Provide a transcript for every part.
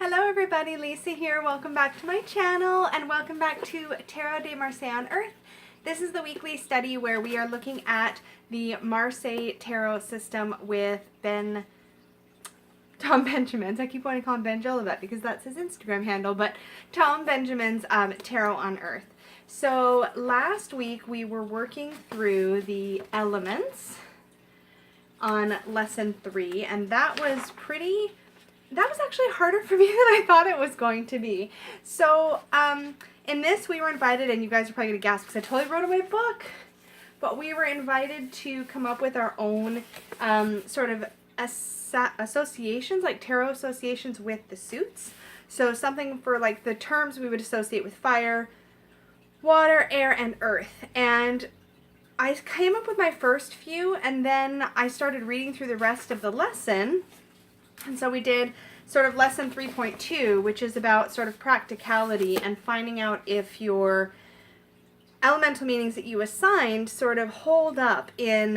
Hello everybody, Lisa here. Welcome back to my channel and welcome back to Tarot de Marseille on Earth. This is the weekly study where we are looking at the Marseille tarot system with Tom Benjamin's. I keep wanting to call him Ben Jolivet because that's his Instagram handle, but Tom Benjamin's Tarot on Earth. So last week we were working through the elements on lesson 3, and that was actually harder for me than I thought it was going to be. So in this we were invited, and you guys are probably going to gasp because I totally wrote in my book, but we were invited to come up with our own sort of associations, like tarot associations with the suits. So something for like the terms we would associate with fire, water, air, and earth. And I came up with my first few, and then I started reading through the rest of the lesson. And so we did sort of lesson 3.2, which is about sort of practicality and finding out if your elemental meanings that you assigned sort of hold up in,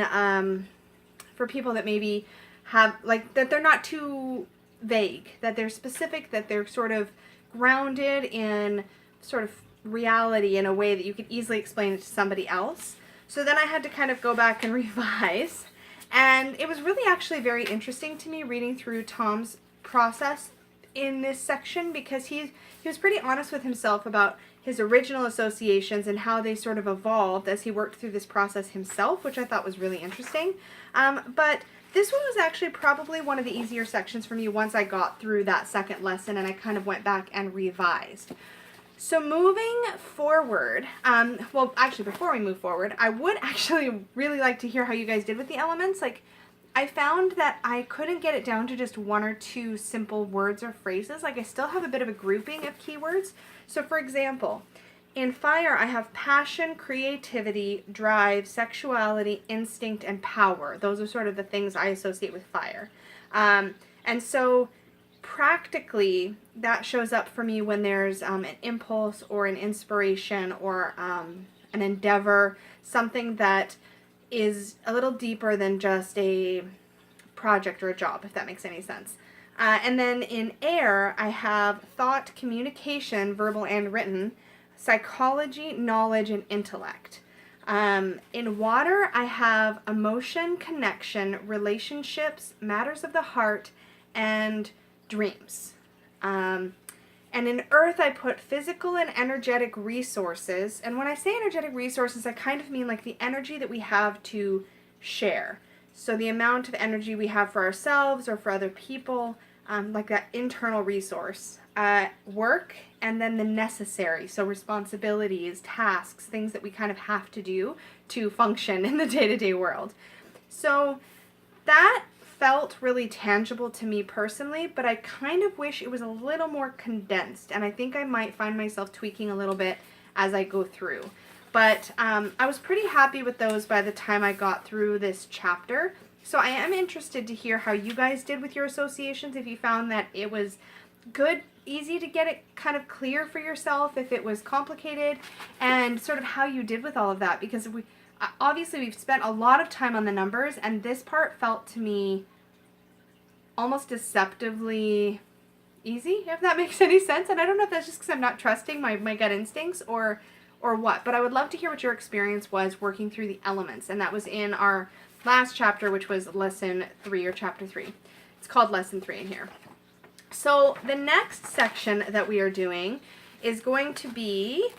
for people that maybe have, like, that they're not too vague, that they're specific, that they're sort of grounded in sort of reality in a way that you could easily explain it to somebody else. So then I had to kind of go back and revise. And it was really actually very interesting to me reading through Tom's process in this section, because he was pretty honest with himself about his original associations and how they sort of evolved as he worked through this process himself, which I thought was really interesting. But this one was actually probably one of the easier sections for me once I got through that second lesson and I kind of went back and revised. So moving forward, well, actually, before we move forward, I would actually really like to hear how you guys did with the elements. Like, I found that I couldn't get it down to just one or two simple words or phrases. Like, I still have a bit of a grouping of keywords. So, for example, in fire, I have passion, creativity, drive, sexuality, instinct, and power. Those are sort of the things I associate with fire. And so practically, that shows up for me when there's an impulse or an inspiration or an endeavor, something that is a little deeper than just a project or a job, if that makes any sense. And then in air, I have thought, communication, verbal and written, psychology, knowledge, and intellect. In water, I have emotion, connection, relationships, matters of the heart, and dreams. And in earth, I put physical and energetic resources. And when I say energetic resources, I kind of mean like the energy that we have to share. So the amount of energy we have for ourselves or for other people, like that internal resource. Work, and then the necessary. So responsibilities, tasks, things that we kind of have to do to function in the day-to-day world. So that felt really tangible to me personally, but I kind of wish it was a little more condensed, and I think I might find myself tweaking a little bit as I go through. But I was pretty happy with those by the time I got through this chapter. So I am interested to hear how you guys did with your associations, if you found that it was good, easy to get it kind of clear for yourself, if it was complicated, and sort of how you did with all of that, because obviously we've spent a lot of time on the numbers, and this part felt to me almost deceptively easy, if that makes any sense. And I don't know if that's just because I'm not trusting my gut instincts or what, but I would love to hear what your experience was working through the elements. And that was in our last chapter, which was lesson 3 or chapter 3. It's called lesson 3 in here. So the next section that we are doing is going to be,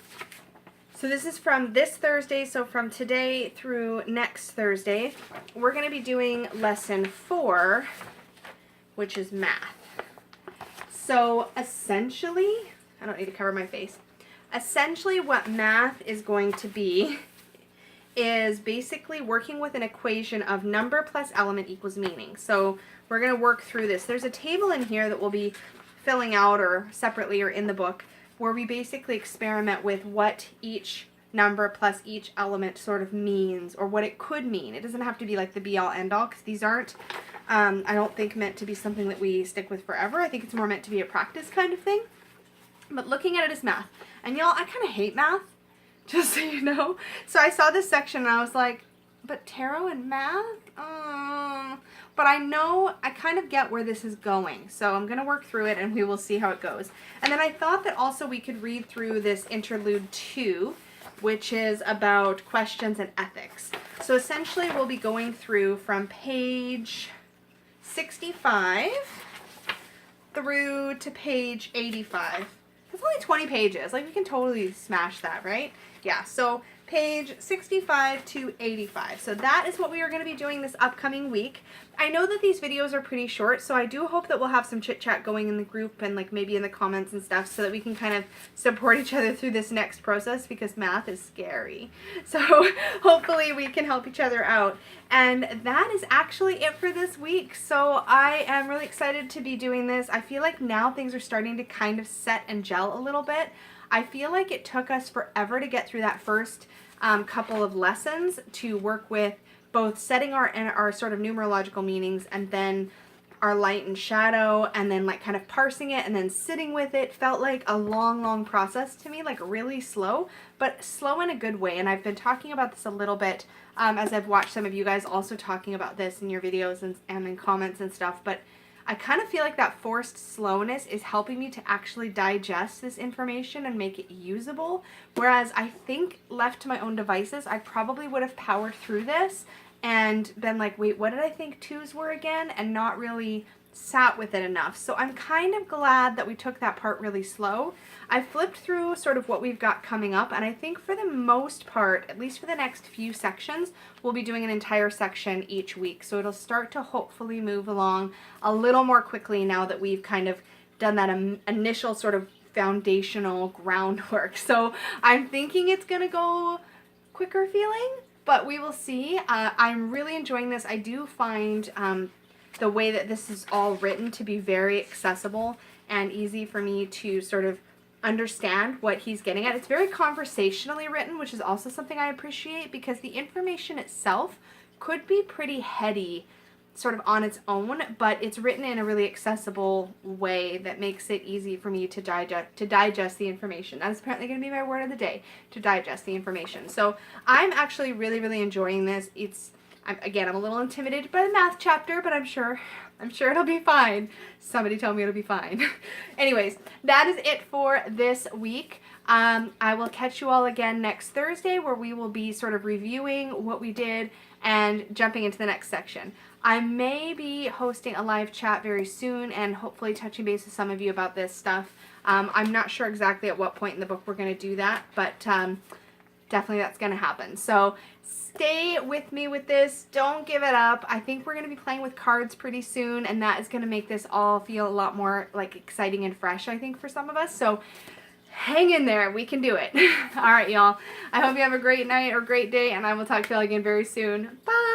so this is from this Thursday, so from today through next Thursday, we're going to be doing lesson 4, which is math. So essentially, I don't need to cover my face. Essentially what math is going to be is basically working with an equation of number plus element equals meaning. So we're going to work through this. There's a table in here that we'll be filling out, or separately or in the book, where we basically experiment with what each number plus each element sort of means, or what it could mean. It doesn't have to be like the be all end all, because these aren't, I don't think, meant to be something that we stick with forever. I think it's more meant to be a practice kind of thing. But looking at it as math. And y'all, I kind of hate math, just so you know. So I saw this section and I was like, but tarot and math? but I know I kind of get where this is going. So I'm going to work through it and we will see how it goes. And then I thought that also we could read through this Interlude 2, which is about questions and ethics. So essentially we'll be going through from page 65 through to page 85. It's only 20 pages. Like, we can totally smash that, right? Yeah, so page 65 to 85. So that is what we are going to be doing this upcoming week. I know that these videos are pretty short, so I do hope that we'll have some chit chat going in the group and like maybe in the comments and stuff so that we can kind of support each other through this next process, because math is scary. So hopefully we can help each other out. And that is actually it for this week. So I am really excited to be doing this. I feel like now things are starting to kind of set and gel a little bit. I feel like it took us forever to get through that first couple of lessons to work with both setting our sort of numerological meanings and then our light and shadow, and then like kind of parsing it and then sitting with it. Felt like a long process to me, like really slow, but slow in a good way. And I've been talking about this a little bit as I've watched some of you guys also talking about this in your videos and in comments and stuff, but I kind of feel like that forced slowness is helping me to actually digest this information and make it usable. Whereas I think left to my own devices, I probably would have powered through this and been like, wait, what did I think twos were again? And not really sat with it enough. So I'm kind of glad that we took that part really slow. I flipped through sort of what we've got coming up, and I think for the most part, at least for the next few sections, we'll be doing an entire section each week. So it'll start to hopefully move along a little more quickly now that we've kind of done that initial sort of foundational groundwork. So I'm thinking it's gonna go quicker feeling, but we will see. I'm really enjoying this. I do find the way that this is all written to be very accessible and easy for me to sort of understand what he's getting at. It's very conversationally written, which is also something I appreciate, because the information itself could be pretty heady sort of on its own, but it's written in a really accessible way that makes it easy for me to digest the information. That is apparently going to be my word of the day, to digest the information. So I'm actually really enjoying this. Again, I'm a little intimidated by the math chapter, but I'm sure it'll be fine. Somebody tell me it'll be fine. Anyways, that is it for this week. I will catch you all again next Thursday, where we will be sort of reviewing what we did and jumping into the next section. I may be hosting a live chat very soon and hopefully touching base with some of you about this stuff. I'm not sure exactly at what point in the book we're going to do that, but definitely that's going to happen. So stay with me with this. Don't give it up. I think we're going to be playing with cards pretty soon, and that is going to make this all feel a lot more like exciting and fresh, I think, for some of us. So hang in there. We can do it. All right, y'all. I hope you have a great night or great day, and I will talk to y'all again very soon. Bye.